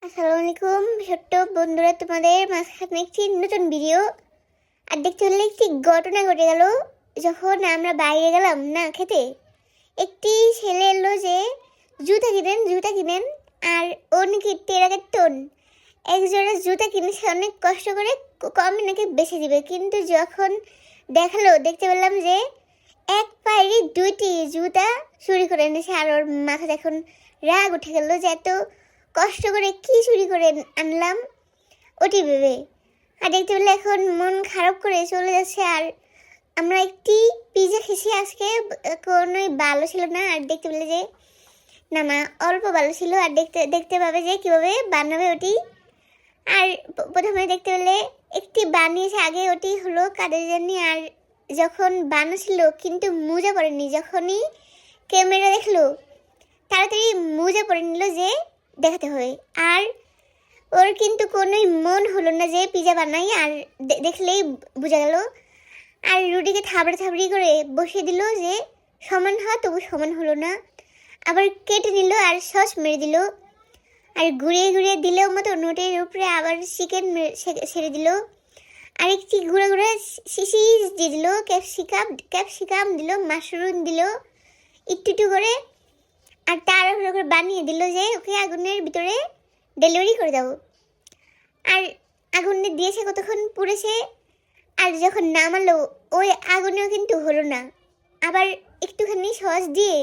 আসসালামু আলাইকুম ছোট্ট বন্ধুরা, তোমাদের মাঝখানে একটি নতুন ভিডিও। আর দেখতে হলে একটি ঘটনা ঘটে গেল। যখন আমরা বাইরে গেলাম না খেতে, একটি ছেলে এলো যে জুতা কিনেন আর ও নাকি টেরাকের এক জোড়া জুতা কিনেছে অনেক কষ্ট করে, কমে নাকি বেছে দিবে। কিন্তু যখন দেখতে পেলাম যে এক পায়েরই দুইটি জুতা চুরি করে এনেছে। আর ওর মাথায় এখন রাগ উঠে গেল যে এত কষ্ট করে কি চুরি করে আনলাম ওটি ভেবে। আর দেখতে পেলে এখন মন খারাপ করে চলে যাচ্ছে। আর আমরা একটি পিজা খেয়েছি আজকে, কোনোই ভালো ছিল না। আর দেখতে পেলে যে না অল্প ভালো ছিল। আর দেখতে পাবে যে কীভাবে বানাবে ওটি। আর প্রথমে দেখতে পেলে একটি বানিয়েছে আগে, ওটি হলো কাদের জন্য। আর যখন বানাচ্ছিল কিন্তু মোজা পড়েনি, যখনই ক্যামেরা দেখলো তাড়াতাড়ি মোজা পরে নিল যে দেখাতে হয়। আর ওর কিন্তু কোনোই মন হলো না যে পিজা বানাই, আর দেখলেই বোঝা গেল। আর রুটিকে থাবড়ি করে বসিয়ে দিল যে সমান হয়, তবু সমান হলো না। আবার কেটে নিল আর সস মেরে দিল। আর ঘুরিয়ে দিলেও মতো নোটের উপরে আবার চিকেন ছেড়ে দিল। আর একটি গুঁড়া শিশি দিয়ে দিল, ক্যাপসিকাম দিল, মাশরুম দিল একটু করে। আর তাড়াহুড়ো করে বানিয়ে দিল যে ওকে আগুনের ভিতরে ডেলিভারি করে দাও। আর আগুনে দিয়েছে, কতক্ষণ পুড়েছে। আর যখন নামালো ওই আগুনেও কিন্তু হলো না। আবার একটুখানি সস দিয়ে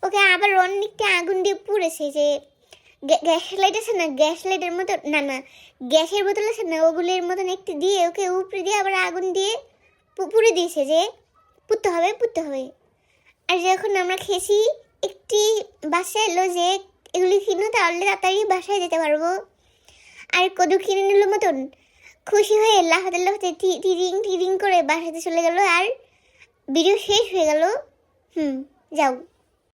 ওকে আবার অনেকটা আগুন দিয়ে পুড়েছে। যে গ্যাস লাইট আছে না, গ্যাস লাইটের মতো না গ্যাসের বোতল আছে না, ওগুলির মতন একটু দিয়ে ওকে উপরে দিয়ে আবার আগুন দিয়ে পুড়ে দিয়েছে যে পুড়তে হবে। আর যখন আমরা খেয়েছি একটি বাসায় এলো যে এগুলি কিনো, তাহলে তাড়াতাড়ি বাসায় যেতে পারবো। আর কদু কিনে নিল মতন খুশি হয়ে লাফাতে টিরিং করে বাসাতে চলে গেল। আর ভিডিও শেষ হয়ে গেল। যাও।